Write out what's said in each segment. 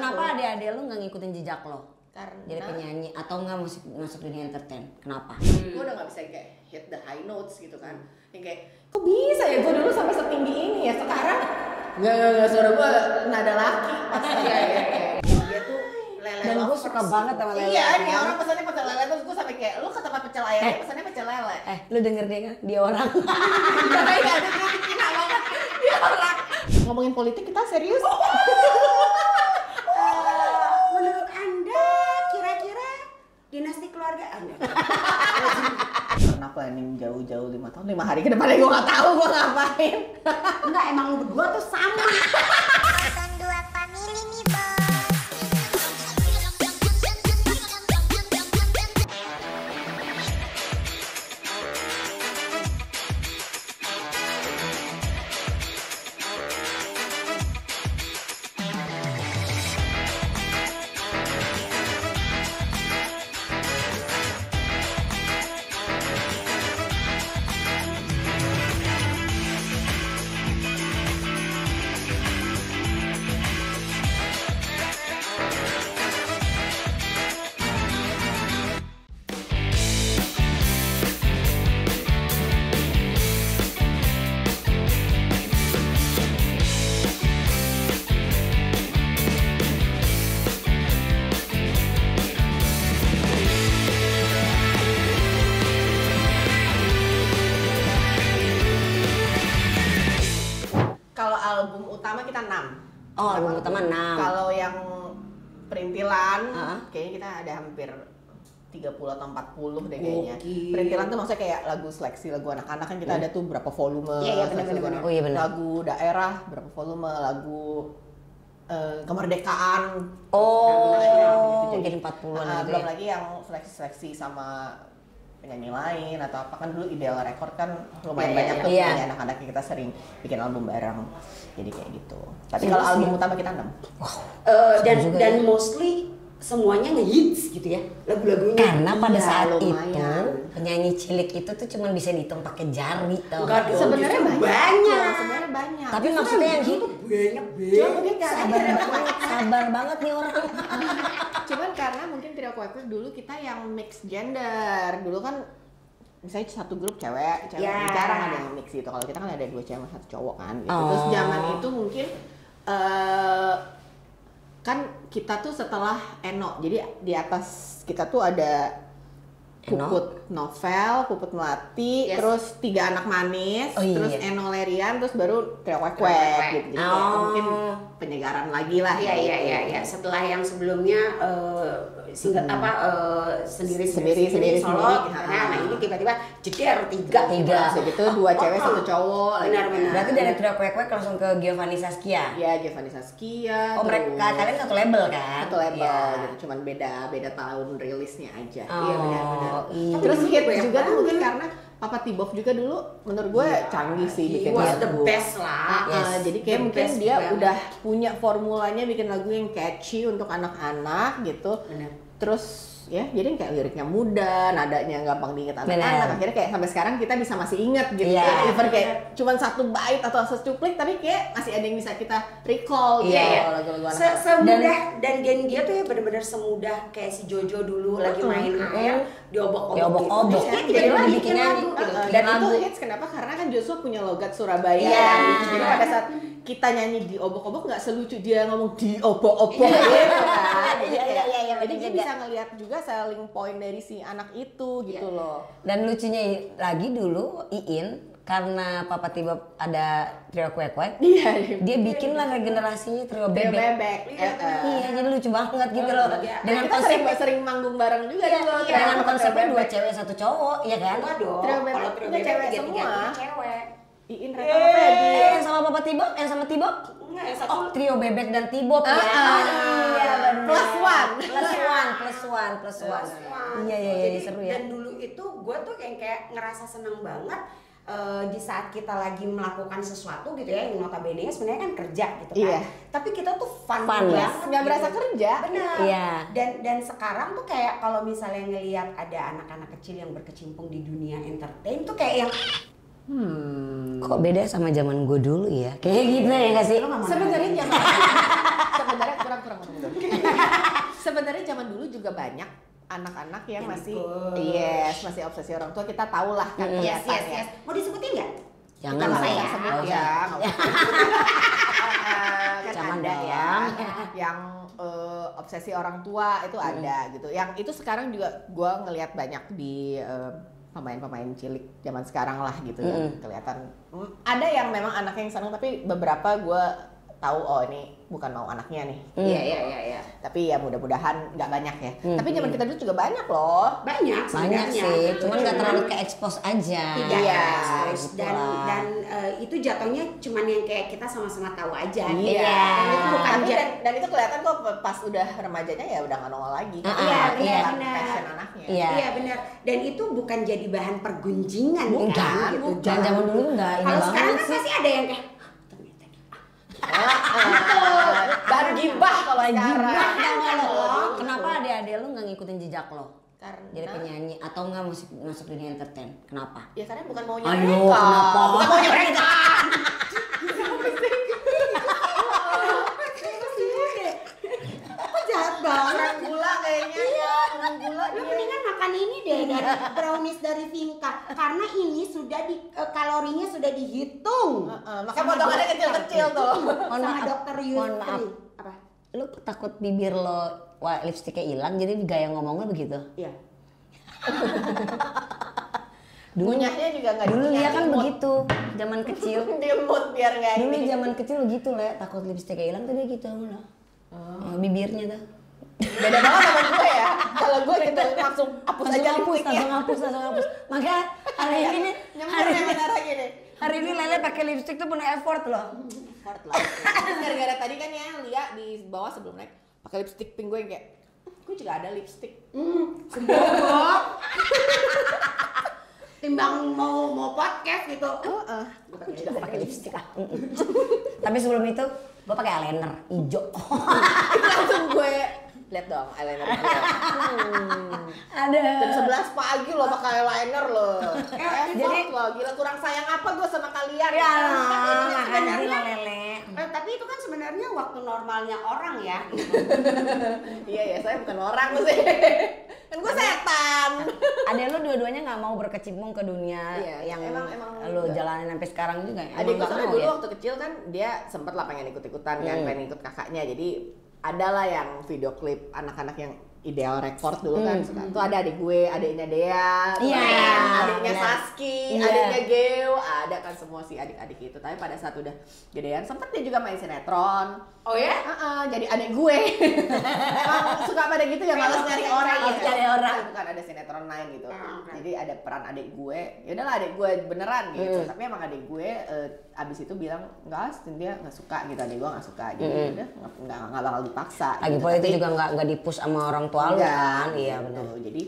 kenapa adik-adik lu nggak ngikutin jejak lo? Karena Jadi penyanyi atau nggak masuk dunia entertain? Kenapa? gue udah nggak bisa kayak hit the high notes gitu kan. Yang kayak kok bisa ya gue dulu sampai setinggi ini ya, sekarang nggak, suara gue nada laki pasti ya. Dia tuh lele. Dan gue suka banget sama lele. Iya, nih orang pesannya pecel lele terus gue sampai kayak lu ke tempat pecel ayam, pesannya pecel lele. Lu denger dia kan? Dia orang. Karena ini ada kena banget dia orang. Ngomongin politik kita serius. Menurut Anda kira-kira dinasti keluarga Anda? Pernah planning jauh-jauh 5 tahun, 5 hari ke depannya gue nggak tahu gue ngapain. Enggak, emang lu berdua tuh sama. Kalau album utama kita 6. Oh, album utama 6. Kalau yang perintilan, kayaknya kita ada hampir 30 atau 40 deh kayaknya. Perintilan tuh maksudnya kayak lagu seleksi lagu anak-anak kan kita ada tuh berapa volume. Iya, benar. Oh iya benar. Lagu daerah berapa volume, lagu kemerdekaan. Oh, gitu. jadi 40-an gitu Belum ya? lagi yang seleksi sama penyanyi lain atau apa, kan dulu Ideal Record kan lumayan banyak tuh penyanyi anak-anak, kita sering bikin album bareng. Jadi kayak gitu. Tapi kalau album utama kita 6. Dan mostly semuanya ngehits gitu ya lagu-lagunya. Karena pada saat lumayan. itu penyanyi cilik itu tuh cuma bisa dihitung pakai jari tau. Enggak dong, Sebenarnya justru banyak. Sebenarnya banyak. Tapi maksudnya yang hit banyak sabar banget nih orang. Cuman karena mungkin Trio Kwek dulu kita yang mix gender. Dulu kan misalnya satu grup cewek, jarang ada yang mix gitu. Kalau kita kan ada 2 cewek 1 cowok kan gitu. Terus zaman itu mungkin kan kita tuh setelah Eno, jadi di atas kita tuh ada Puput Novel, Puput Melati, terus 3 Anak Manis, terus Eno Lerian, terus baru Trio Kwek gitu. Jadi kayak mungkin penyegaran lagi lah. Iya. Setelah yang sebelumnya sendiri solo. Nah ini tiba-tiba jeder 3. Gitu 2 cewek 1 cowok. Benar. Berarti dari Trio Kwek langsung ke Giovanni Saskia. Iya, Giovanni Saskia. Oh, mereka kalian satu label kan? Satu label Iya. gitu, cuman beda tahun rilisnya aja. Oh, Iya benar. iya. Terus hit juga tuh mungkin karena Papa Tibov juga dulu menurut gue canggih sih bikin was the lagu. best lah. Jadi kayak mungkin dia udah punya formulanya bikin lagu yang catchy untuk anak-anak gitu. Benar. Terus ya jadi kayak liriknya mudah, nadanya gampang diingat anak-anak. Akhirnya kayak sampai sekarang kita bisa masih ingat gitu. Iya. Even kayak cuman 1 bait atau secuplik tapi kayak masih ada yang bisa kita recall gitu. Lagu-lagu anak-anak. Semudah dan dia tuh ya benar-benar semudah kayak si Jojo dulu lagi main air diobok-obok Diobok-obok. gitu. Dia tiba-tiba bikin Bikin lagu lagu. gitu. Dan itu hits kenapa? Karena kan Joshua punya logat Surabaya. Iya. Jadi pada saat kita nyanyi di obok-obok nggak selucu dia ngomong di obok-obok gitu kan. Iya, Jadi dia bisa ngelihat juga selling point dari si anak itu gitu loh. Dan lucunya lagi dulu Iin karena Papa Tibop ada Trio Kwek, dia bikin lah regenerasinya Trio Bebek. Iya, jadi lucu banget gitu loh. Dengan konsep sering manggung bareng juga dulu. Dengan konsepnya 2 cewek 1 cowok, ya kan? Waduh, Trio Bebek kalau Trio punya Bebek cewek tiga-tiganya semua. cewek. Iin Reka sama Feby. Yang sama Papa Tibop, yang sama Tibop? Enggak, yang satu Oh, Trio Bebek dan Tibop ya. Iya, benar. Plus one. Iya, seru ya. Dan dulu itu gue tuh kayak ngerasa seneng banget di saat kita lagi melakukan sesuatu gitu ya, yang notabene sebenarnya kan kerja gitu kan. Iya. Tapi kita tuh fun Fun, ya. banget. Nggak berasa kerja. Benar. Iya. Dan sekarang tuh kayak kalau misalnya ngelihat ada anak-anak kecil yang berkecimpung di dunia entertain tuh kayak yang Kok beda sama zaman gue dulu ya? Kayak gitu ya nggak sih? Sebenarnya sebenarnya kurang. Sebenarnya zaman dulu juga banyak anak-anak yang masih obsesi orang tua. Kita tahu lah kan kelihatannya. Mau disebutin nggak? Jangan saya sebut ya. Kan ada yang obsesi orang tua itu ada gitu. Yang itu sekarang juga gue ngelihat banyak di pemain-pemain cilik zaman sekarang lah gitu ya. Kelihatan ada yang memang anaknya yang seneng, tapi beberapa gue tahu ini bukan mau anaknya nih. Iya. Tapi ya mudah-mudahan nggak banyak ya. Tapi zaman kita dulu juga banyak loh. Banyak sih, cuman nggak terlalu ke expose aja. Iya. Dan itu jatuhnya cuman yang kayak kita sama-sama tahu aja. Iya. Dan itu bukan dan itu kelihatan kok pas udah remajanya ya udah nggak nongol lagi. Iya benar. Passion anaknya. Iya benar. Dan itu bukan jadi bahan pergunjingan kan? Gitu. Zaman dulu nggak. Kalau sekarang kan pasti ada yang kayak dan gibah kalau sekarang. Kenapa adik-adik lu nggak ngikutin jejak lo? Karena jadi penyanyi atau nggak masuk dunia entertain? Kenapa? Ya karena bukan maunya Ayo, mereka. kenapa? Bukan maunya mereka. Kok jahat banget? Orang gula kayaknya ya. Orang gula. Lu mendingan makan ini deh dari brownies dari Vinka, karena ini sudah kalorinya sudah dihitung. Maka potongannya kecil-kecil tuh. Sama dokter Yusri. Maaf. Apa? Lu takut bibir lo lipstiknya hilang, jadi gaya ngomongnya begitu? Iya. Punyanya juga nggak dulu dia kan begitu zaman kecil. Dimut biar nggak dulu zaman kecil gitu Le, takut lipstiknya hilang tuh dia gitu lo. Bibirnya tuh. Beda banget sama gue ya. Kalau gue gitu langsung hapus aja lipstiknya. Langsung hapus. Maka hari ini hari ini Lele pakai lipstik tuh penuh effort loh. Effort lah. Gara-gara tadi kan ya Lia di bawah sebelum naik pakai lipstik pink, gue kayak gue juga ada lipstik. Sembrono. Timbang mau podcast gitu. Gue juga pakai lipstik ah. Tapi sebelum itu gue pakai eyeliner hijau. Langsung gue lihat dong eyeliner gue. Ada. Jam 11 pagi lo pakai eyeliner lo. Jadi lo gila, kurang sayang apa gue sama kalian? Ya, makasih lah Lele. Tapi itu kan sebenarnya waktu normalnya orang ya. Iya ya, saya bukan orang sih. Kan gue setan. Adek lu dua-duanya nggak mau berkecimpung ke dunia yang emang lu jalanin sampai sekarang juga ya? Adik gue soalnya dulu waktu kecil kan dia sempet lah pengen ikut-ikutan kan, pengen ikut kakaknya. Jadi adalah yang video klip anak-anak yang Ideal Record dulu kan. Tuh ada adik gue, adiknya Dea, adiknya Saski, adiknya Geo, ada kan semua si adik-adik itu. Tapi pada saat udah gedean sempet dia juga main sinetron. Oh ya? Jadi adik gue. Emang suka pada gitu ya, malas nyari orang ya. Bukan ada sinetron lain gitu. Jadi ada peran adik gue. Ya udahlah adik gue beneran gitu. Tapi emang adik gue abis itu bilang enggak, dia nggak suka gitu. Adik gue nggak suka. Jadi udah nggak bakal dipaksa. Lagi pula itu juga nggak dipush sama orang tua lu kan? Iya benar. Jadi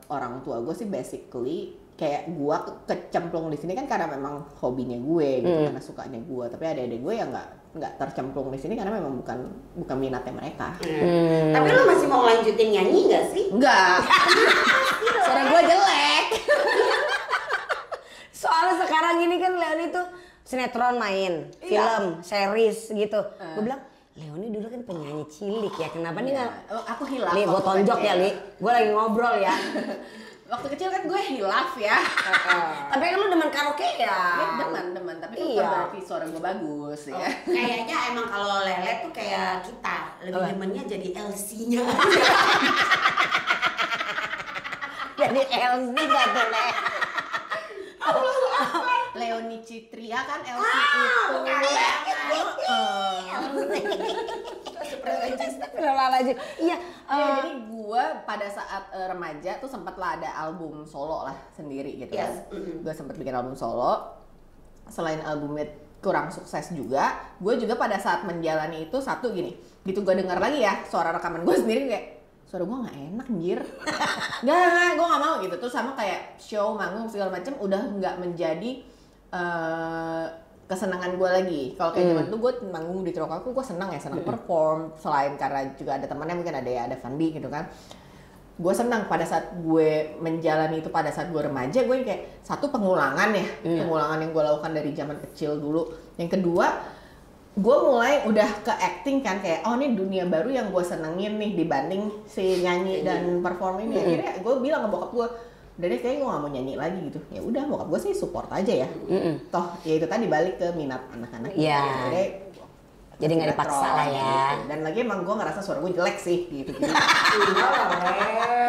orang tua gue sih basically kayak gue kecemplung di sini kan karena memang hobinya gue gitu, karena sukanya gue. Tapi adik-adik gue yang nggak tercemplung di sini karena memang bukan minatnya mereka. Tapi lu masih mau lanjutin nyanyi nggak sih? Enggak. Suara gue jelek. Soalnya sekarang ini kan Leoni tuh sinetron main, film, series gitu. Gue bilang Leoni dulu kan penyanyi cilik ya, kenapa nih nggak? Aku hilaf. Li, gue tonjok ya Li, gue lagi ngobrol ya. Waktu kecil kan gue hilaf ya. Tapi kan lu demen karaoke ya? Ya demen, tapi kan berarti suara gue bagus ya. Kayaknya emang kalau Lele tuh kayak kita, lebih demennya jadi LC-nya. Jadi LC gak tuh Le? Leoni Citria kan LC itu. Iya. Jadi gue pada saat remaja tuh sempet lah ada album solo lah sendiri gitu kan. Gue sempet bikin album solo. Selain albumnya kurang sukses juga, gue juga pada saat menjalani itu satu gini, gitu gue denger lagi ya suara rekaman gue sendiri kayak suara gue nggak enak anjir. Nggak, gue nggak mau gitu. Terus sama kayak show, manggung segala macem udah nggak menjadi kesenangan gue lagi. Kalau kayak zaman itu gue manggung di Trokaku, gue senang perform. Selain karena juga ada temannya, mungkin ada Fandi gitu kan. Gue senang pada saat gue menjalani itu pada saat gue remaja. Gue kayak satu pengulangan ya, pengulangan yang gue lakukan dari zaman kecil dulu. Yang kedua gue mulai udah ke acting kan, kayak oh ini dunia baru yang gue senengin nih dibanding si nyanyi dan perform ini. Akhirnya gue bilang ke bokap gue, udah deh kayaknya gue gak mau nyanyi lagi gitu. Ya udah, bokap gue sih support aja ya. Toh ya itu tadi balik ke minat anak-anak. Iya. Jadi nggak dipaksa lah ya. Gitu. Dan lagi emang gue ngerasa suara gue jelek sih gitu.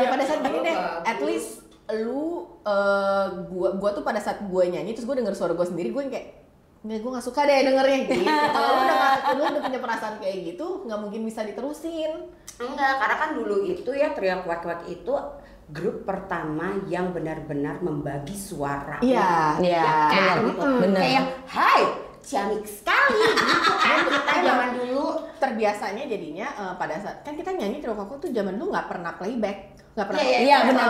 Ya pada saat gini deh, at least lu gue tuh pada saat gue nyanyi terus gue denger suara gue sendiri, gue kayak nggak, gue nggak suka deh dengernya gitu. Kalau lu udah punya perasaan kayak gitu, nggak mungkin bisa diterusin. Enggak, karena kan dulu itu ya Trio Kuek Kuek itu grup pertama yang benar-benar membagi suara. Iya, benar. Kayak, hai, ciamik sekali gitu kan kita zaman dulu. Terbiasanya jadinya pada saat kan kita nyanyi Trio Kuek Kuek tuh zaman dulu nggak pernah playback. Nggak pernah. Iya, benar.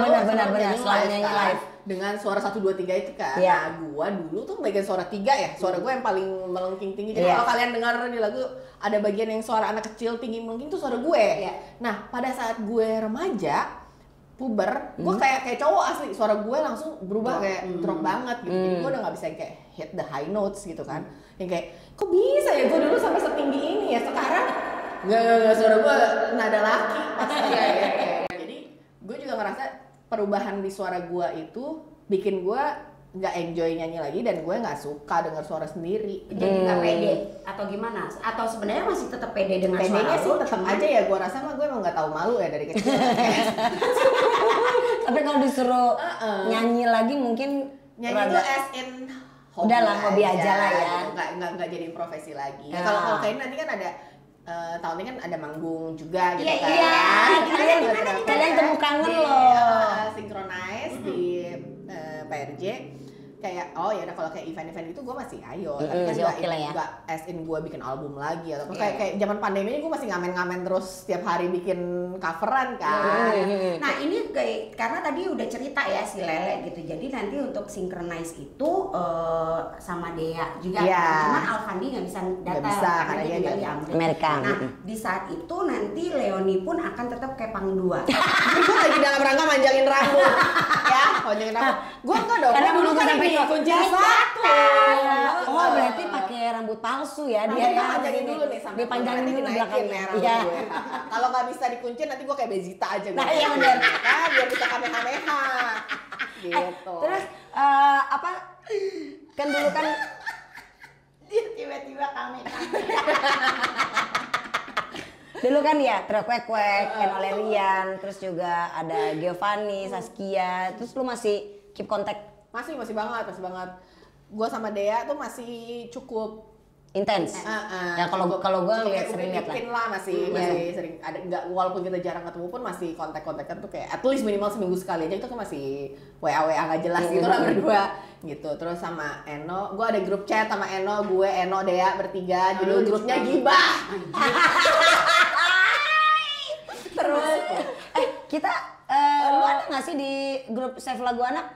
Selalu nyanyi live dengan suara 1 2 3 itu kan. Iya. Nah, gua dulu tuh bagian suara 3 ya. Suara gua yang paling melengking tinggi. Jadi kalau kalian dengar di lagu ada bagian yang suara anak kecil tinggi melengking tuh suara gue. Iya. Nah, pada saat gue remaja, puber, gue kayak cowok asli, suara gue langsung berubah kayak drop banget gitu. Jadi gue udah nggak bisa kayak hit the high notes gitu kan. Yang kayak kok bisa ya gue dulu sampai setinggi ini ya, sekarang nggak suara gue nada laki pasti ya. Jadi gue juga ngerasa perubahan di suara gue itu bikin gue nggak enjoy nyanyi lagi dan gue nggak suka dengar suara sendiri. Jadi nggak pede atau gimana? Atau sebenarnya masih tetap pede dengan suara? Pedenya sih tetap aja ya, gue rasa mah gue emang nggak tahu malu ya dari kecil. Tapi kalau disuruh nyanyi lagi mungkin nyanyi itu as in udahlah hobi aja lah ya. Nggak jadi profesi lagi. Ya, kalau kayak nanti kan ada tahun ini kan ada manggung juga gitu kan. Iya. Kalian temu kangen loh. Synchronize di PRJ. Kayak oh ya udah, kalau kayak event-event itu gue masih ayo, tapi kan nggak as in gue bikin album lagi atau kayak zaman pandemi ini gue masih ngamen terus setiap hari bikin coveran kan. Nah ini kayak karena tadi udah cerita ya si Lele gitu, jadi nanti untuk Synchronize itu sama Dea juga, cuman Alfandi nggak bisa datang karena dia tinggal di Amerika. Nah di saat itu nanti Leoni pun akan tetap kepang 2. Gue lagi dalam rangka manjangin rambut, ya manjangin rambut. Gue enggak dong, karena dulu kan sampai kunci satu. Oh berarti pakai rambut palsu ya dia ya. Panjangin dulu nih sampai panjangin dulu belakangnya. Iya. Kalau nggak bisa dikunci nanti gue kayak Bezita aja. Nah iya benar. Kan biar bisa kamehameha. Gitu. Terus apa? Kan dulu kan tiba-tiba kamehameha. Dulu kan ya Trio Kuek Kuek, Eno Lerian, terus juga ada Giovanni, Saskia. Terus lu masih keep kontak? Masih banget. Gue sama Dea tuh masih cukup intens. Ya kalau gue lihat sering lihat lah masih sering ada, nggak, walaupun kita jarang ketemu pun masih kontak-kontakan tuh kayak at least minimal seminggu sekali aja, itu kan masih WA nggak jelas gitu lah berdua gitu. Terus sama Eno, gue ada grup chat sama Eno, gue Eno Dea bertiga, judul grupnya Gibah. Terus kita lu ada nggak sih di grup Save Lagu Anak?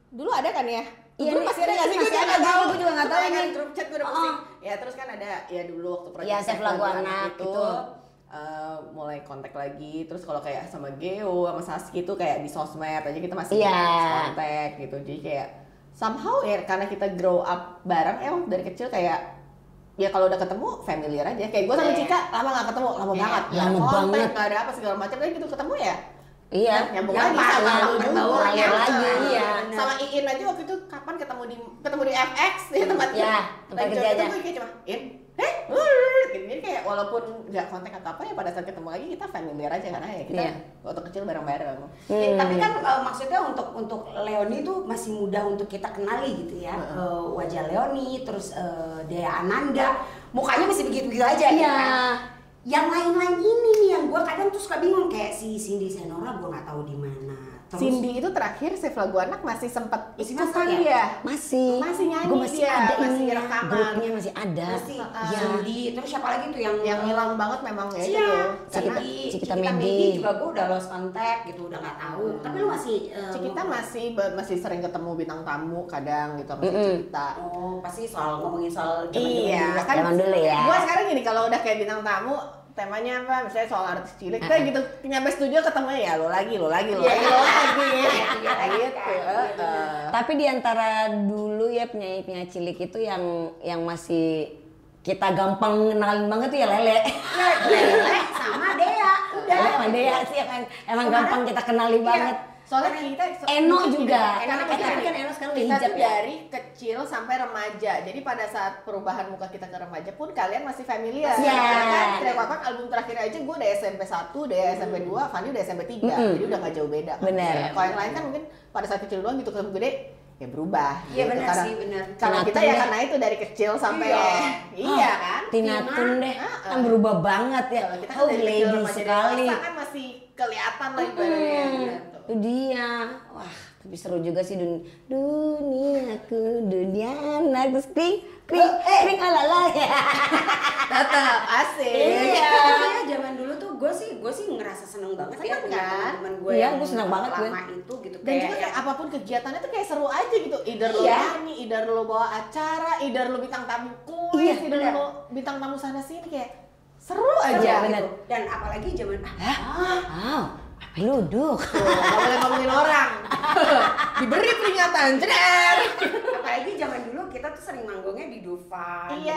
Dulu ada kan ya? Iya, dulu masih ada nggak sih? Masih ada, tahu, gue juga nggak tahu ini. Grup chat gue udah pusing. Ya terus kan ada ya dulu waktu proyek Save Lagu Anak itu mulai kontak lagi. Terus kalau kayak sama Geo sama Saski itu kayak di sosmed aja kita masih kontak gitu. Jadi kayak somehow ya karena kita grow up bareng dari kecil kayak ya kalau udah ketemu familiar aja. Kayak gue sama Cika lama nggak ketemu, lama banget. Lama banget. Nggak ada apa segala macam, tapi gitu ketemu ya. Iya, nyambung lagi sama lu lagi. Iya. Sama Iin aja waktu itu kapan ketemu di FX di tempat kerja aja. Gue kayak cuma jadi kayak walaupun nggak kontak atau apa ya pada saat ketemu lagi kita familiar aja karena ya kita waktu kecil bareng-bareng. Tapi kan maksudnya untuk Leoni tuh masih mudah untuk kita kenali gitu ya. Wajah Leoni, terus Dea Ananda, mukanya masih begitu-begitu aja ya kan. Yang lain-lain ini nih yang gue kadang tuh suka bingung, kayak si Cindy Senora gue nggak tahu di mana. Terus, Cindy itu terakhir Save Lagu Anak masih sempat ikut kali ya? Masih nyanyi gue masih dia, ada masih ini rekaman. grupnya masih ada. Cindy, terus siapa lagi tuh yang hilang banget memang ya itu. Cikita Medi juga gue udah lost contact gitu, udah nggak tahu. Tapi lu masih Cikita masih sering ketemu bintang tamu kadang gitu sama Cikita. Oh pasti ngomongin soal zaman dulu ya. Gue sekarang gini, kalau udah kayak bintang tamu temanya apa, misalnya soal artis cilik, kayak gitu nyampe studio ketemu ya lo lagi gitu. Tapi di antara dulu ya penyanyi cilik itu yang masih kita gampang kenalin banget tuh ya Lele. Lele sama Dea. Udah. Lele sama Dea sih emang gampang kita kenali banget. Soalnya kita Eno juga. Karena tapi kan Eno sekarang udah kita hijab tuh ya. dari kecil sampai remaja. Jadi pada saat perubahan muka kita ke remaja pun kalian masih familiar. Iya. Kan Trio Kwek album terakhir aja gue udah SMP 1, Dea SMP 2, Fanny udah SMP 3. Jadi udah gak jauh beda. Bener. Kalau yang lain kan mungkin pada saat kecil doang gitu ketemu gede ya berubah. Iya gitu. benar sih, benar. Kalau kita ya karena itu dari kecil sampai iya kan. Tinatun deh kan berubah banget ya. Kalau kita kan Oh dari kecil lady remaja sekali. dewasa kan masih kelihatan lah ibaratnya gitu. Itu dia. Wah, tapi seru juga sih duniaku, dunia anak terus kring alala ya. Tetap asik. Iya. Zaman dulu tuh gue sih ngerasa seneng banget ya punya teman gue. Iya, yang gue seneng banget lama itu gitu. Dan juga kayak apapun kegiatannya tuh kayak seru aja gitu. Either lo nyanyi, either lo bawa acara, either lo bintang tamu kuis, either lo bintang tamu sana sini kayak seru aja bener. gitu. Dan apalagi zaman Apa lu duduk? Gak boleh ngomongin orang. Diberi peringatan, jeder. apalagi zaman dulu kita tuh sering manggungnya di Dufan. Iya.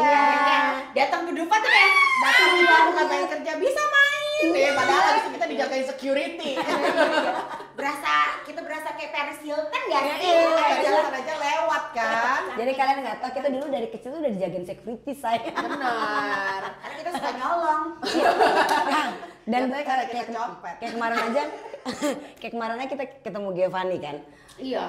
Datang ke Dufan tuh kayak Datang bukan pengen kerja bisa main. Padahal habis itu kita dijagain security. kita berasa kayak Paris Hilton ya sih? Kayak jalan aja lewat kan. Jadi kalian nggak tahu kita dulu dari kecil tuh udah dijagain security saya. Benar. Karena kita suka nyolong. Dan Jatuhnya karena kita copet. kayak kemarin aja, kayak kemarin aja kita ketemu Giovanni kan. Iya.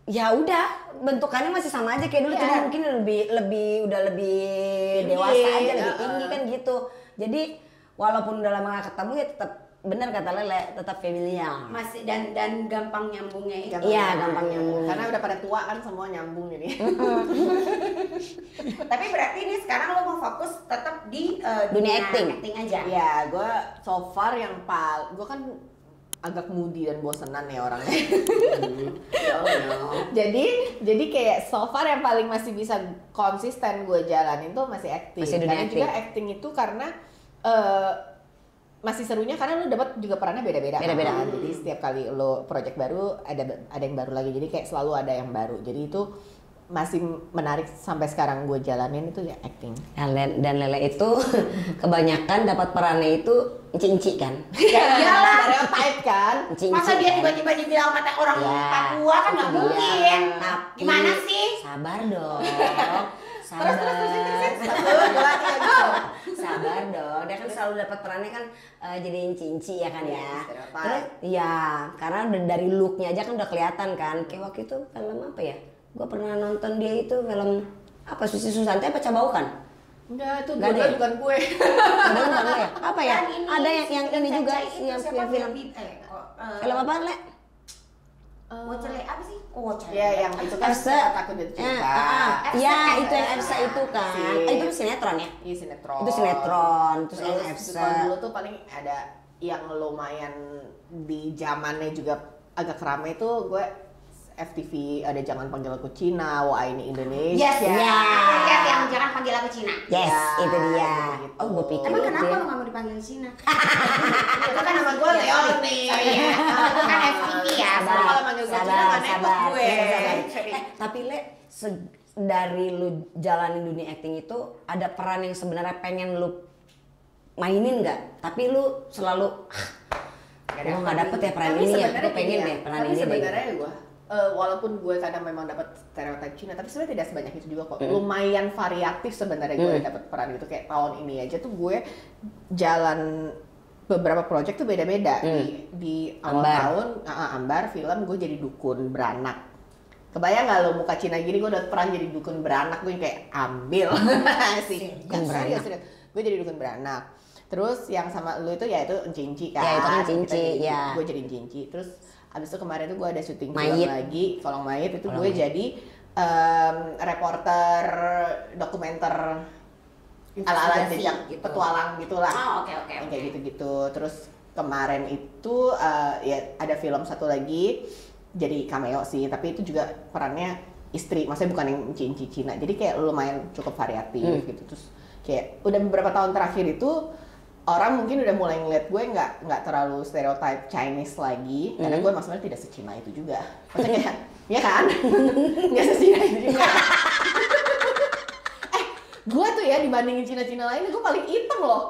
Ya udah, bentukannya masih sama aja kayak dulu, cuma mungkin udah lebih dewasa aja, lebih tinggi kan gitu. Jadi walaupun udah lama gak ketemu ya tetap benar kata Lele, tetap familiar. Masih dan gampang nyambungnya itu. Iya, gampang nyambung. Karena udah pada tua kan semua nyambung jadi. Tapi berarti ini sekarang lo mau fokus tetap di dunia acting aja. Iya, gue so far yang gue kan agak moody dan bosenan ya orangnya. Jadi kayak so far yang paling masih bisa konsisten gue jalanin tuh masih acting. Masih dunia karena acting. juga acting itu karena masih serunya karena lu dapat juga perannya beda-beda. Beda-beda. Kan? Jadi setiap kali lo project baru ada yang baru lagi. Jadi kayak selalu ada yang baru. Jadi itu masih menarik sampai sekarang gue jalanin itu ya acting. Dan Lele itu kebanyakan dapat perannya itu inci-inci kan. Ya iyalah, stereotype kan. Masa dia tiba-tiba dibilang mata orang Papua kan nggak mungkin. Tapi, gimana sih? Sabar dong. Sabar dong. Dia kan selalu dapat perannya kan jadi inci-inci ya kan ya. Terus iya, karena dari looknya aja kan udah kelihatan kan. Kayak waktu itu film apa ya? Gue pernah nonton dia itu film apa Susi Susanti apa Cabau kan? Enggak, itu Nggak ada ya? bukan gue. Ada ya? Apa ya? Ada yang ini juga yang film. Film apa Le? Wocele apa sih? Wocele. Ya yang itu kan takut jatuh cinta. Ya itu yang Efsa itu kan. Itu sinetron ya? Iya sinetron. Itu sinetron. Terus yang Efsa. Kalau dulu tuh paling ada yang lumayan di zamannya juga agak rame tuh gue FTV ada Jangan Panggil Aku Cina, Wah Ini Indonesia. Yes, ya. Yang Jangan Panggil Aku Cina. Yes, ya, itu dia. Gitu. Oh, gue pikir Emang kenapa dia. lo gak mau dipanggil Cina? Itu kan nama gue Leoni. Itu kan FTV ya. Sabar. Kalau manggil gue Cina gak nembak gue. Tapi Le, dari lu jalanin dunia acting itu ada peran yang sebenarnya pengen lu mainin nggak? Tapi lu selalu gue nggak dapet ya peran ini ya. Gue pengen deh peran ini deh. Sebenarnya gue walaupun gue kadang memang dapat stereotip Cina, tapi sebenarnya tidak sebanyak itu juga kok. Lumayan variatif sebenarnya gue dapat peran gitu. Kayak tahun ini aja tuh gue jalan beberapa project tuh beda-beda. Di awal tahun Ambar film gue jadi dukun beranak. Kebayang gak lo muka Cina gini, gue udah peran jadi dukun beranak, gue kayak ambil sih. Serius. Gue jadi dukun beranak. Terus yang sama lu itu ya itu Cinci kan. Ya itu kan Cinci, ya. Gue jadi Cinci. Terus abis itu kemarin tuh gue ada syuting Mayit. film lagi, Kolong Mayit itu gue jadi reporter dokumenter ala-ala jejak gitu. Petualang gitulah. Oke. Kayak gitu-gitu. Terus kemarin itu ya ada film satu lagi jadi cameo sih, tapi itu juga perannya istri, maksudnya bukan yang Cinci Cina. Jadi kayak lumayan cukup variatif gitu. Terus kayak udah beberapa tahun terakhir itu orang mungkin udah mulai ngeliat gue nggak terlalu stereotype Chinese lagi, karena gue maksudnya tidak se-Cina itu juga. Maksudnya kayak, ya kan? Nggak se-Cina itu juga. Gue tuh ya dibandingin Cina-Cina lain, gue paling hitam loh.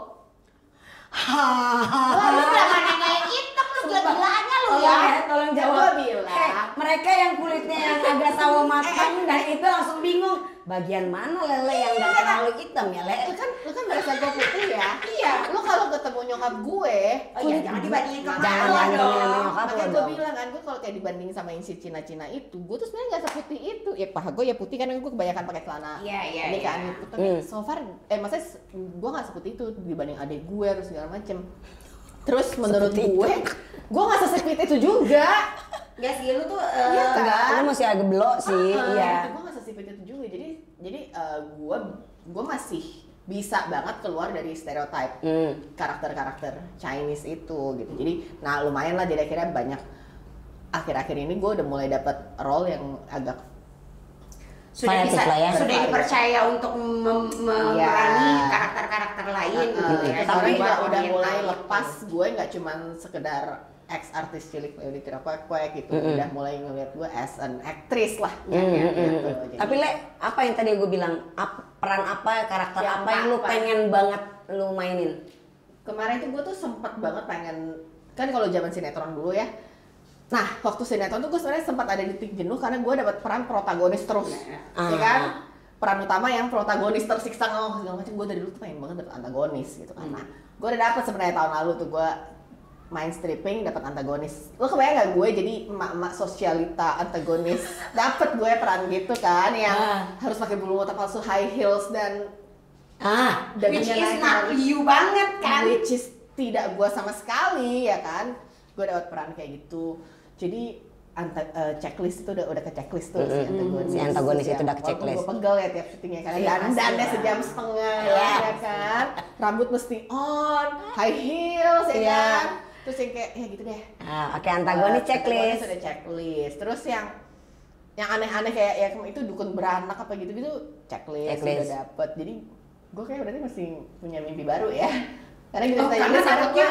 Lu jangan nengain hitam lu, gila-gilaannya lu ya. Tolong jawab. Gue bilang. Mereka yang kulitnya yang agak sawo matang dan itu langsung bingung. Bagian mana lele yang gak terlalu hitam ya, Le? Lu kan berasa gue putih ya? Iya. Lu kalau ketemu nyokap gue, Oh iya, jangan dibandingin sama Jangan lu bandingin dong. sama nyokap makanya lo gue dong. bilang kan, gue kalau kayak dibanding sama yang si Cina-Cina itu, gue tuh sebenarnya nggak seputih itu. Ya paha gue ya putih kan, gue kebanyakan pakai celana. Iya, iya, ini kan, iya. tapi so far, maksudnya gue nggak seputih itu dibanding adik gue harus segala macem. Terus menurut gue nggak sesepit itu juga. Gak sih, lu tuh Iya kan? Enggak, lu masih agak belok sih, iya. Gue nggak sesepit itu juga. Jadi gue masih bisa banget keluar dari stereotype karakter-karakter Chinese itu gitu. Jadi, nah lumayan lah, jadi akhirnya banyak akhir-akhir ini gue udah mulai dapat role yang agak sudah Variatif bisa lah ya. sudah dipercaya untuk memerangi karakter-karakter lain gitu ya. Tapi Di luar udah oriental mulai itu. lepas, gue nggak cuman sekedar ex artis cilik Leoni Tirakwek gitu, udah mulai ngeliat gue as an actress lah gitu. Jadi, Tapi Le, apa yang tadi gue bilang? Peran apa, karakter Yang apa yang lu apa? pengen banget lu mainin? kemarin tuh gue tuh sempet banget pengen, kan kalau zaman sinetron dulu ya. Nah, waktu sinetron tuh gue sebenarnya sempat ada di titik jenuh karena gue dapat peran protagonis terus, ya kan? Peran utama yang protagonis tersiksa segala macam. Gue dari dulu tuh pengen banget dapet antagonis gitu kan. Nah, gue udah dapet sebenarnya tahun lalu tuh gue main stripping dapat antagonis. Lo kebayang gak gue jadi emak-emak sosialita antagonis? Dapet gue peran gitu kan, yang harus pakai bulu mata palsu, high heels dan Which dagunya is naik not harus- you banget kan. which is tidak gue sama sekali ya kan. Gue dapat peran kayak gitu. Jadi checklist itu udah ke checklist tuh si antagonis. Si antagonis itu udah ke Walaupun checklist. gue pegel ya tiap syutingnya karena Iya, dandannya pasti. sejam setengah Iya. ya kan. Rambut mesti on, high heels ya Iya. kan. Terus yang kayak ya gitu deh. Oke, antagonis checklist. Antagonis udah checklist. Terus yang aneh-aneh kayak ya itu dukun beranak apa gitu-gitu checklist Checklist. udah dapet. Jadi gue kayak berarti masih punya mimpi baru ya. Karena gitu Oh, karena takutnya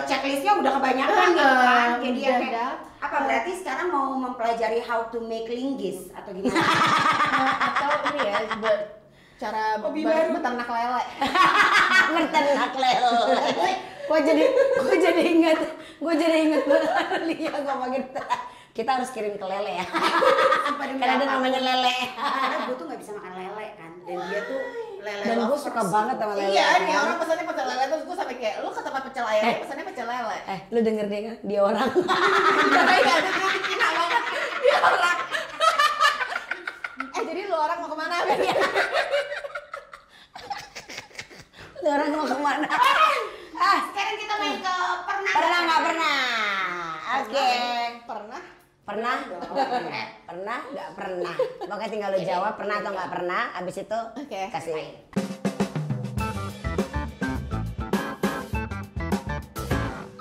checklistnya udah kebanyakan gitu kan. Jadi yang Udah kayak apa berarti sekarang mau mempelajari how to make linggis atau gimana? atau ini ya cara Hobi baru. beternak lele. Berternak lele. Gue jadi inget Lia ngomongin kita harus kirim ke lele ya. Karena ada namanya lele. Karena gue tuh nggak bisa makan lele kan. Dan dia tuh lele Dan gue lovers suka gitu. banak sama lele. Iya, kan. nih orang pesannya pecel lele terus gue sampai kayak lu ke tempat pecel ayam, pesannya pecel lele. Lu denger dia kan? Dia orang. Cina banget. Dia orang. Jadi lu orang mau kemana? Lu orang mau kemana? Sekarang kita main ke pernah. Pernah nggak pernah? Oke. Pernah? Pernah? Pernah nggak pernah? Pokoknya tinggal lu jawab pernah atau nggak pernah. Abis itu Oke. kasih.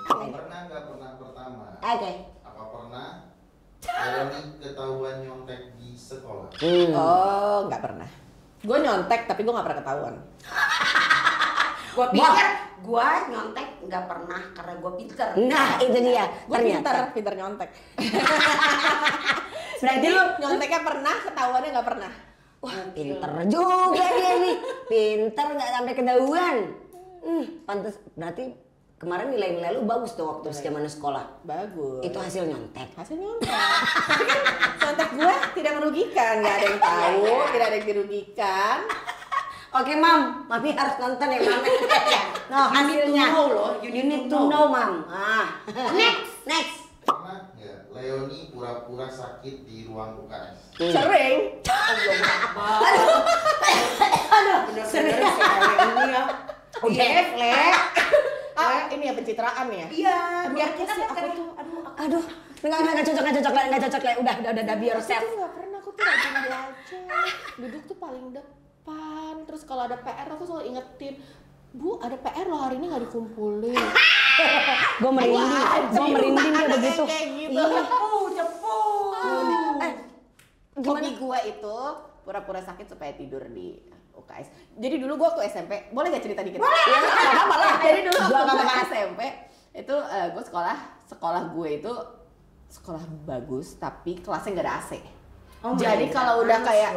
Pernah nggak pernah pertama? Oke. Apa pernah Leoni ketahuan nyontek di sekolah? Oh, nggak pernah. Gue nyontek tapi gue nggak pernah ketahuan. Gue pikir gue nyontek nggak pernah karena gue pinter. Nah itu dia. Gue Ternyata. pinter nyontek. Berarti lu Nyonteknya pernah, ketahuannya nggak pernah. wah pinter juga dia nih. Pinter nggak sampai ketahuan. Pantes berarti kemarin nilai-nilai lu bagus tuh waktu zaman sekolah. Bagus. Itu hasil nyontek. hasil nyontek. Tapi kan nyontek gue tidak merugikan, nggak ada yang tahu, tidak ada yang dirugikan. Oke mam, mami harus nonton ya mam. No You need to hasilnya. know loh, You need to know mam. Next. Pernah nggak Leoni pura-pura sakit di ruang UKS? Sering. Bener-bener si Alex ini ya. Yes, Le. Ini ya pencitraan ya. Iya, biar Aduh, kita apa sih, kan aku tuh, Aduh, nggak cocok le. Udah be yourself. Aku tuh nggak pernah, aku tuh rajin belajar. Duduk tuh paling depan. Terus kalau ada PR aku selalu ingetin, Bu, ada PR loh hari ini nggak dikumpulin. Gue merinding dia begitu. Kayak gitu. Iya. cepu. Hobi gua itu pura-pura sakit supaya tidur di UKS. Jadi dulu gua waktu SMP, boleh gak cerita dikit? Boleh. Ya, nggak apa-apa lah. Jadi dulu waktu gua SMP itu gua sekolah gue itu sekolah bagus tapi kelasnya nggak ada AC. Jadi kalau udah kayak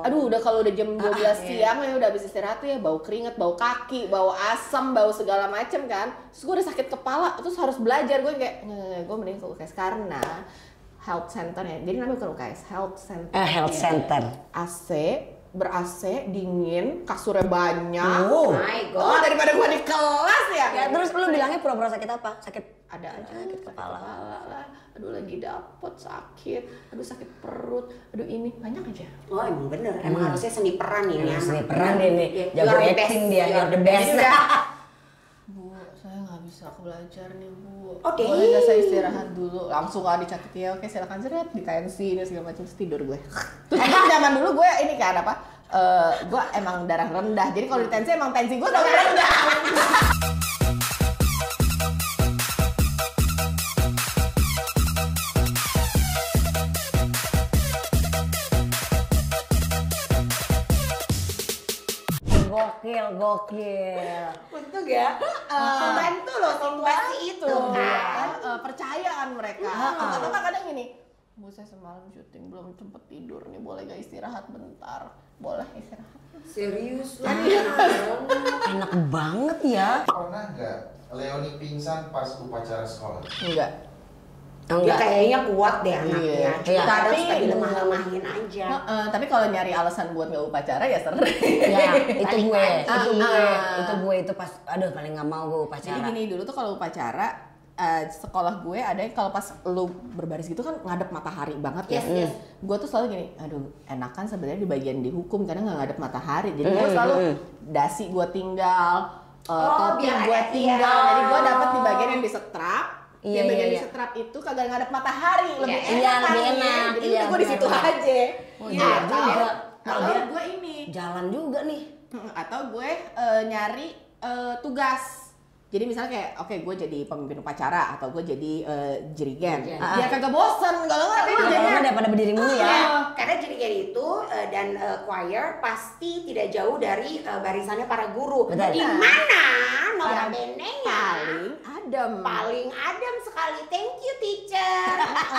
udah kalau udah jam 12 siang ya udah habis istirahat tuh ya bau keringet, bau kaki, bau asam, bau segala macem kan. Terus gue udah sakit kepala, terus harus belajar. Gue kayak gue mending ke UKS karena health center ya. Jadi namanya bukan UKS, health center. Health center. AC, ber-AC, dingin, kasurnya banyak. Oh my god. Daripada gue di kelas ya. Ya terus lu bilangnya pura-pura sakit apa? Sakit ada aja sakit kepala lah, aduh lagi dapet sakit, aduh sakit perut, aduh ini banyak aja. Oh emang bener, emang harusnya seni peran ini. Seni peran ini, jago acting dia, you're the best. Bu, saya nggak bisa belajar nih Bu. Oh, boleh nggak saya istirahat dulu? Langsung nggak dicatat ya, oke silakan seret di tensi ini segala macam tidur gue. Terus zaman dulu gue ini kan apa? Gue emang darah rendah, jadi kalau di tensi emang tensi gue selalu rendah. Gokil. Untung ya, membantu loh situasi itu kan. Percayaan mereka. Atau kadang gini, Bu saya semalam syuting belum sempet tidur nih, boleh gak istirahat bentar? Boleh istirahat. Serius lah. Enak banget ya. Pernah nggak Leoni pingsan pas upacara sekolah? Enggak. Dia kayaknya kuat deh anaknya. Iya. Tapi Tapi lemah-lemahin aja. Tapi kalau nyari alasan buat nggak upacara ya sering. Ya, itu gue itu pas aduh paling nggak mau gue upacara. Jadi gini dulu tuh kalau upacara sekolah gue ada yang kalau pas lu berbaris gitu kan ngadep matahari banget ya. Gue tuh selalu gini, aduh enakan sebenarnya di bagian dihukum karena nggak ngadep matahari. Jadi gue selalu dasi gue tinggal, topi gue tinggal. Jadi gue dapet di bagian yang disetrap. Yang bagian di setrap itu kagak ngadep matahari, lebih enak kan. Jadi gue di situ aja. Iya juga. Kalau gue ini jalan juga nih. Atau gue nyari tugas. Jadi misalnya kayak oke gue jadi pemimpin upacara atau gue jadi jirigen. Dia kagak bosen kalau nggak Kalau daripada berdiri mulu ya. Karena jirigen itu dan choir pasti tidak jauh dari barisannya para guru. Di mana notabene-nya paling adem sekali. Thank you teacher.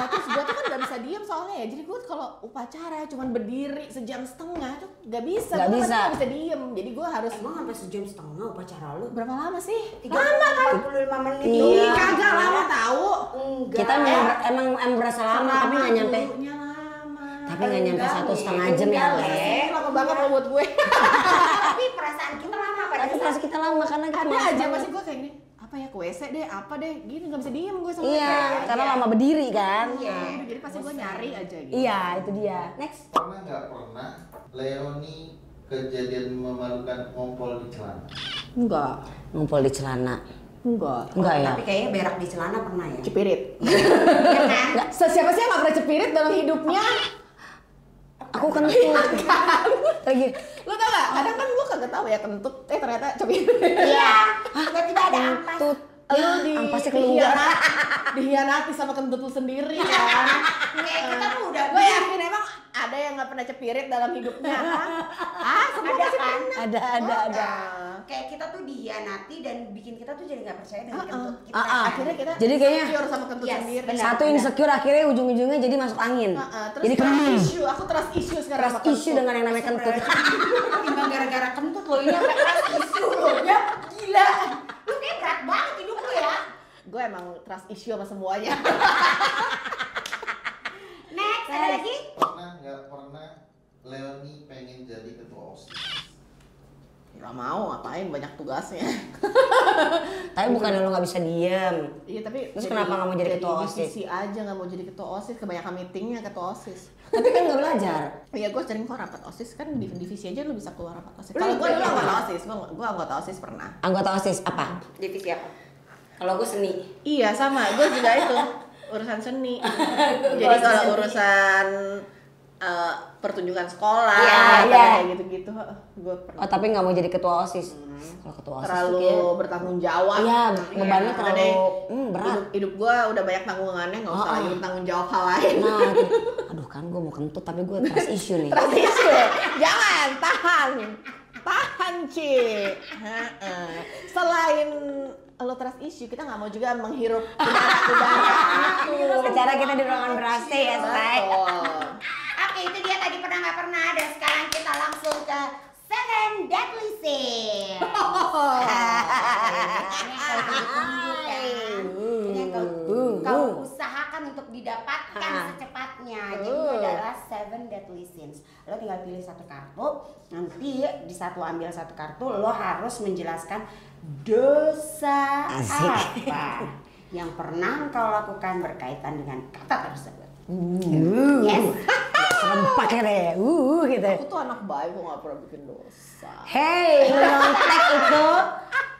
Terus gue tuh kan gak bisa diem soalnya ya. Jadi gue kalau upacara cuman berdiri sejam setengah tuh gak bisa. Gak bisa diem. Jadi gue harus. Emang sampai sejam setengah upacara lu? Berapa lama sih? Lama kan? 45 menit. Iya. Kagak lama tahu. Enggak. Kita emang berasa lama tapi nggak nyampe. Tapi nggak nyampe 1,5 jam ya Le. Lama banget lo buat gue. Tapi perasaan kita lama pada Tapi perasaan kita lama karena kita ada aja masih gue kayak gini. Apa ya ke WC deh, apa deh, gini nggak bisa diem gue sama. Iya, karena lama berdiri kan. Iya. Jadi pasti gue nyari aja gitu. Iya, itu dia. Next. Pernah nggak pernah Leoni kejadian memalukan ngompol di celana? Enggak. Ngumpul di celana. Enggak ya. Tapi kayaknya berak di celana pernah ya. Cepirit. Siapa sih yang nggak pernah cepirit dalam hidupnya? Aku kentut. Lagi. Lo tau gak? Kadang kan gue kagak tahu ya kentut. Ternyata cepirit. Iya. Tiba-tiba ada ampas. Lo ampasnya keluar. Dihianati sama kentut lu sendiri kan. Kayak kita tuh udah. Gue yakin emang ada yang nggak pernah cepirit dalam hidupnya. Semua ada pasti kan? pernah. Ada. Kayak kita tuh dihianati dan bikin kita tuh jadi nggak percaya dengan kentut kita. Akhirnya kita Jadi kayaknya insecure sama kentut sendiri. satu insecure akhirnya ujung-ujungnya jadi masuk angin. Terus Jadi aku trust issue sekarang. trust issue dengan yang namanya kentut. Timbang gara-gara kentut lo ini sampai trust issue lo ya. Gila. Lu kayak berat banget hidup lu ya. Gue emang trust issue sama semuanya. Next, ada lagi? Pernah nggak pernah Leoni pengen jadi ketua OSIS? Gak mau, ngapain, banyak tugasnya. Tapi bukannya lo nggak bisa diem. Iya tapi terus kenapa nggak mau jadi ketua OSIS? Divisi aja nggak mau jadi ketua OSIS, kebanyakan meetingnya ketua OSIS. Tapi kan nggak belajar. Iya gue sering kok rapat OSIS kan di divisi aja lo bisa keluar rapat OSIS. Kalau gue dulu anggota OSIS, gue anggota OSIS pernah. Anggota OSIS apa? Divisi apa? Kalau gue seni. Iya sama, gue juga itu urusan seni. Jadi kalau urusan pertunjukan sekolah, kayak gitu-gitu, gue pernah. Oh tapi nggak mau jadi ketua OSIS. Kalau ketua OSIS terlalu bertanggung jawab. Iya, bebannya terlalu berat. Hidup gue udah banyak tanggungannya, nggak usah lagi bertanggung jawab hal lain. Nah, aduh kan gue mau kentut tapi gue trust issue nih. Trust issue, jangan tahan, Ci. Selain lo trust issue, kita nggak mau juga menghirup udara itu. Secara kita di ruangan ber-AC ya, Say. Oke, Oke, itu dia tadi pernah nggak pernah. Dan sekarang kita langsung ke Seven Deadly Sins. Ini yang kau usahakan untuk didapatkan secepatnya. Jadi itu adalah Seven Deadly Sins. Lo tinggal pilih satu kartu. Nanti di satu ambil satu kartu, lo harus menjelaskan dosa apa yang pernah kau lakukan berkaitan dengan kata tersebut. Yes. Serempak ya deh, gitu. Aku tuh anak baik, gue gak pernah bikin dosa. Hei, lu nyontek itu,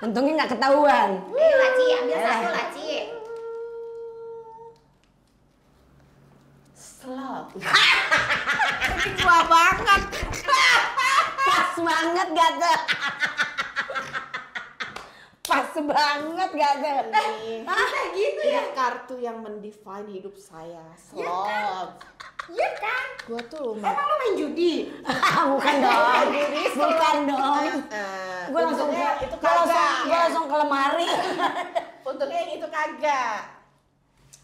untungnya nggak ketahuan. Ayo Laci, ambil satu Laci. Selap. Ini tua banget. Pas banget gak tuh? Pas banget gak tuh? Masa gitu ya? Ini kartu yang mendefine hidup saya. Selap. Iya kan? Gue tuh Emang lo main judi? Bukan dong, bukan dong. Gue langsung untungnya ke, itu gue langsung, kagak. gue langsung ke lemari. Untungnya yang itu kagak.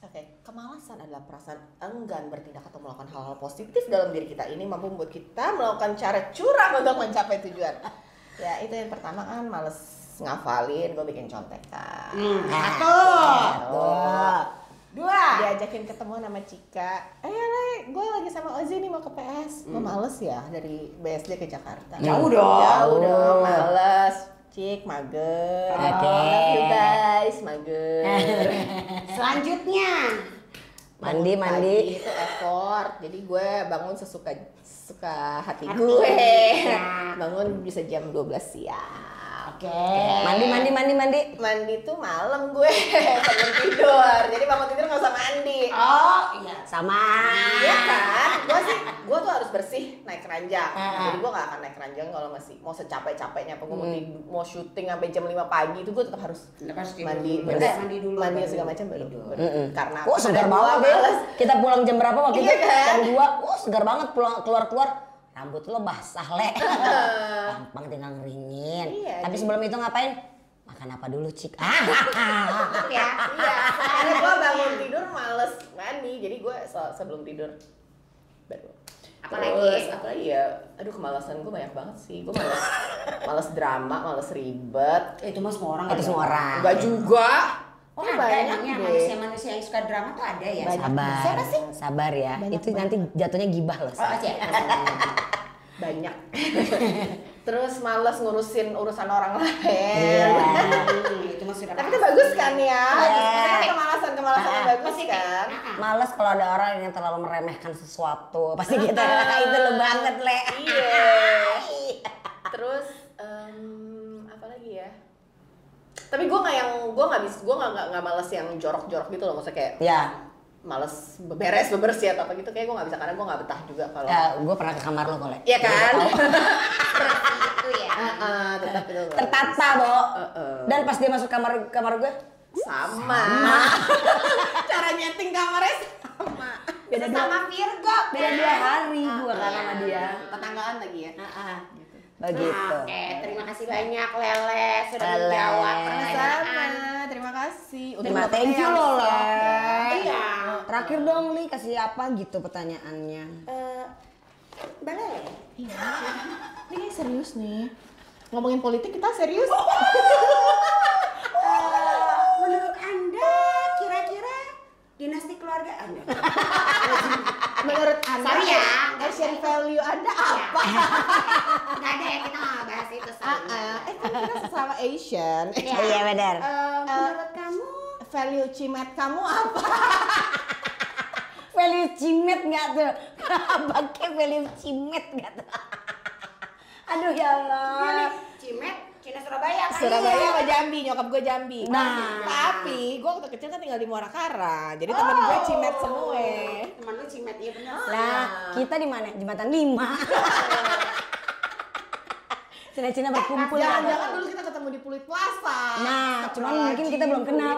Oke, kemalasan adalah perasaan enggan bertindak atau melakukan hal-hal positif dalam diri kita. Ini mampu membuat kita melakukan cara curang untuk mencapai tujuan. Ya, itu yang pertama kan males ngafalin, gue bikin contekan. Satu. Dua. Diajakin ketemu sama Cika. Le, gue lagi sama Ozi nih mau ke PS. Gue males ya dari BSD ke Jakarta. Jauh dong. Jauh dong, males. Cik, mager. Oke. Love you guys, mager. Selanjutnya. Mandi. Pagi itu effort. Jadi gue bangun sesuka hati gue. Bangun bisa jam 12 siang. Oke. Mandi. Mandi tuh malam gue sebelum tidur. Jadi bangun tidur nggak usah mandi. Oh iya. Sama. Iya kan? Gue tuh harus bersih naik keranjang. Jadi gue nggak akan naik keranjang kalau masih mau secapek-capeknya. Apa gue mau syuting sampai jam 5 pagi itu gue tetap harus mandi. Mandi dulu. Mandi segala macam baru. Karena Oh, segar banget deh. Kita pulang jam berapa waktu itu? Iya kan? Jam 2. Oh, segar banget pulang keluar. Rambut lo basah, Le. Gampang tinggal ngeringin. Iya, Tapi sebelum itu ngapain? Makan apa dulu, Cik? Iya. Karena gue bangun tidur males mandi. Jadi gue sebelum tidur baru. Apalagi ya, aduh kemalasan gue banyak banget sih. Gue males drama, males ribet. Itu mah semua orang. Itu semua orang. Enggak juga. Oh, Ini ada banyak emangnya deh. manusia-manusia yang suka drama tuh ada ya? Sabar. Siapa sih? Sabar ya. Banyak Itu nanti jatuhnya gibah loh. Oh, Aceh. Banyak. Terus males ngurusin urusan orang lain. Iya. Itu mah sudah. Tapi itu bagus kan ya? Iya. Kemalasan yang bagus kan? Males kalau ada orang yang terlalu meremehkan sesuatu. Pasti gitu. Itu lo banget, Le. Iya. Terus apa lagi ya? Tapi gue nggak males yang jorok-jorok gitu loh, maksudnya kayak Ya. males bebersih atau apa gitu, kayak gue nggak bisa karena gue nggak betah juga kalau. Gue pernah ke kamar lo kok, Le. Iya kan? Itu ya. Tetap itu. Tertata, Bo. Dan pas dia masuk kamar gue, Sama. Cara nyeting kamarnya sama. beda Sama Virgo. beda 2 hari gue kan sama dia. Tetanggaan lagi ya. Begitu. Oke, terima kasih banyak Lele sudah Lele. menjawab Sama. pertanyaan. Terima kasih. Terima thank you lo, Le. Iya. Terakhir dong, Li, kasih apa gitu pertanyaannya. Mbak Lele. Iya. Ini serius nih. Ngomongin politik kita serius. Menurut Anda kira-kira dinasti keluarga Anda? Menurut Anda, Sorry ya. Asian value Anda apa? Nggak ada ya, kita nggak bahas itu sebenarnya. Kan kita sesama Asian. Iya, benar. Menurut kamu Value cimet kamu apa? Value cimet nggak tuh? Pakai value cimet nggak tuh? Aduh ya Allah. Cimet, Cina Surabaya kan? Surabaya sama Jambi, nyokap gue Jambi. Nah. Tapi gue waktu kecil kan tinggal di Muarakara. Jadi temen gue cimet semua. Teman lu Cimet, iya benar. Nah, kita di mana? Jembatan 5. Cina-Cina berkumpul. Jangan-jangan dulu kita ketemu di Pluit Plaza. Nah, cuman mungkin kita belum kenal.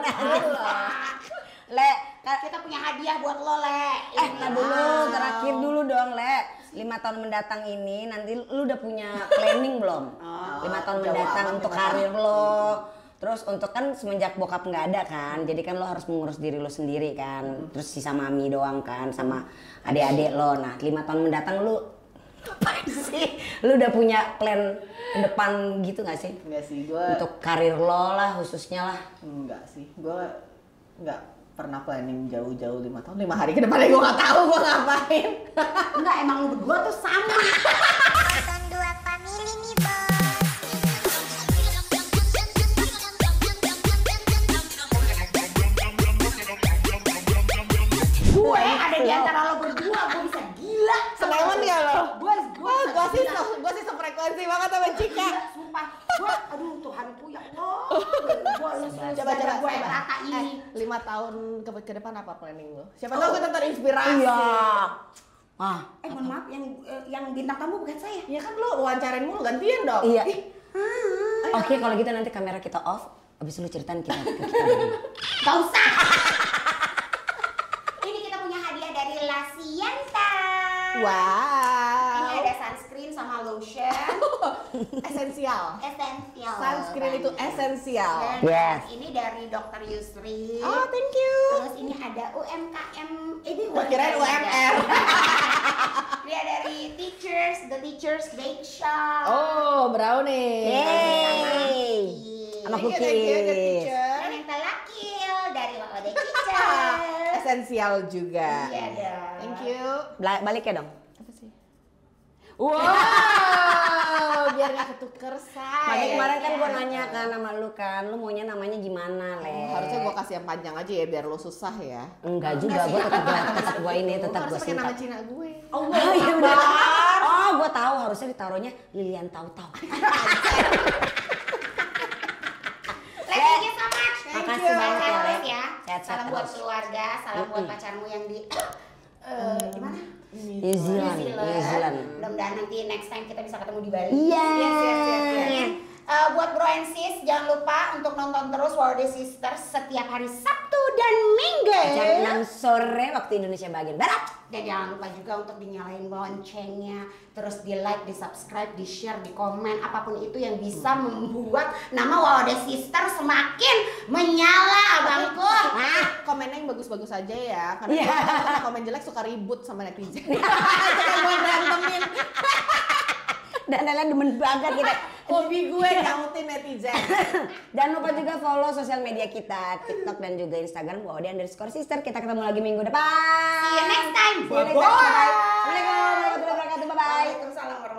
Le, Kita punya hadiah buat lo, Le. nah dulu, terakhir dulu dong, Le. 5 tahun mendatang ini nanti lu udah punya planning belum? 5 tahun mendatang untuk karir lo, Terus untuk kan semenjak bokap nggak ada kan, jadi kan lo harus mengurus diri lo sendiri kan. Terus sisa mami doang kan sama adik-adik lo. Nah 5 tahun mendatang lu ngapain sih? Lu udah punya plan ke depan gitu nggak sih? Enggak sih, gue Untuk karir lo lah khususnya lah. enggak sih, gue enggak pernah planning jauh-jauh 5 tahun, 5 hari ke depannya gue nggak tahu gue ngapain. Enggak, emang lu berdua tuh sama. Nonton dua family nih bos. Gue ada di antara lo berdua, gue bisa gila. Senewan ya lo? Gue sih sefrekuensi banget sama Cika. gila, sumpah. Gue, aduh Tuhanku ya Allah. Gue lu Coba gue rata ini. 5 tahun ke depan apa planning lo? Siapa tahu kita terinspirasi. Iya. Ah, Mohon maaf, yang bintang tamu bukan saya. Ya kan lo wawancarain mulu, gantian dong. iya. Oke, kalau gitu nanti kamera kita off, abis lu ceritain kita berdua. Gak usah. Ini kita punya hadiah dari La Sienta. Wow. Ini ada sunscreen sama lotion. Esensial. Esensial. Sunscreen itu esensial. Dan Yes. ini dari Dr. Yusri. Oh, thank you. Terus ini ada UMKM. Ini Gua kirain UMR. Dia dari The Teachers Bake Shop. Oh, brownie. Yeay. Sama Thank you, thank you, good cookies. teacher. Dan yang telakil dari Waode Kitchen. Esensial juga. Iya dong. Thank you. Balik ya dong. Apa sih? Wow, biar nggak ketuker say. Makanya kemarin kan iya. gue nanya kan sama lu kan, lu maunya namanya gimana, Le? Harusnya gua kasih yang panjang aja ya biar lo susah ya. Enggak juga, gue tetap gue ini tetap Harus gue pakai nama singkat. Cina gue. Oh, Oh iya benar. Oh, gue tahu harusnya ditaruhnya Lilian tahu-tahu. Thank you so much. Makasih banget ya, Le. ya. Sehat-sehat Salam buat terus. keluarga, salam buat pacarmu yang di di mana? New Zealand, New Zealand. Mudah-mudahan nanti next time kita bisa ketemu di Bali. Iya. Yes. Buat bro and sis, jangan lupa untuk nonton terus Waode Sisters setiap hari Sabtu dan Minggu. Jam 6 sore waktu Indonesia bagian Barat. Dan jangan lupa juga untuk dinyalain loncengnya, terus di like, di subscribe, di share, di komen, apapun itu yang bisa membuat nama Waode Sisters semakin menyala, abangku. Nah, komennya yang bagus-bagus aja ya. Karena kalau komen jelek suka ribut sama netizen. Jangan gue berantemin. Dan Lela demen banget kita. Hobi gue nyautin netizen. Jangan lupa juga follow sosial media kita, TikTok dan juga Instagram Waode_sister. Kita ketemu lagi minggu depan. See you next time. See you next time. Bye-bye. Assalamualaikum warahmatullahi wabarakatuh. Bye-bye. Waalaikumsalam warahmatullahi wabarakatuh.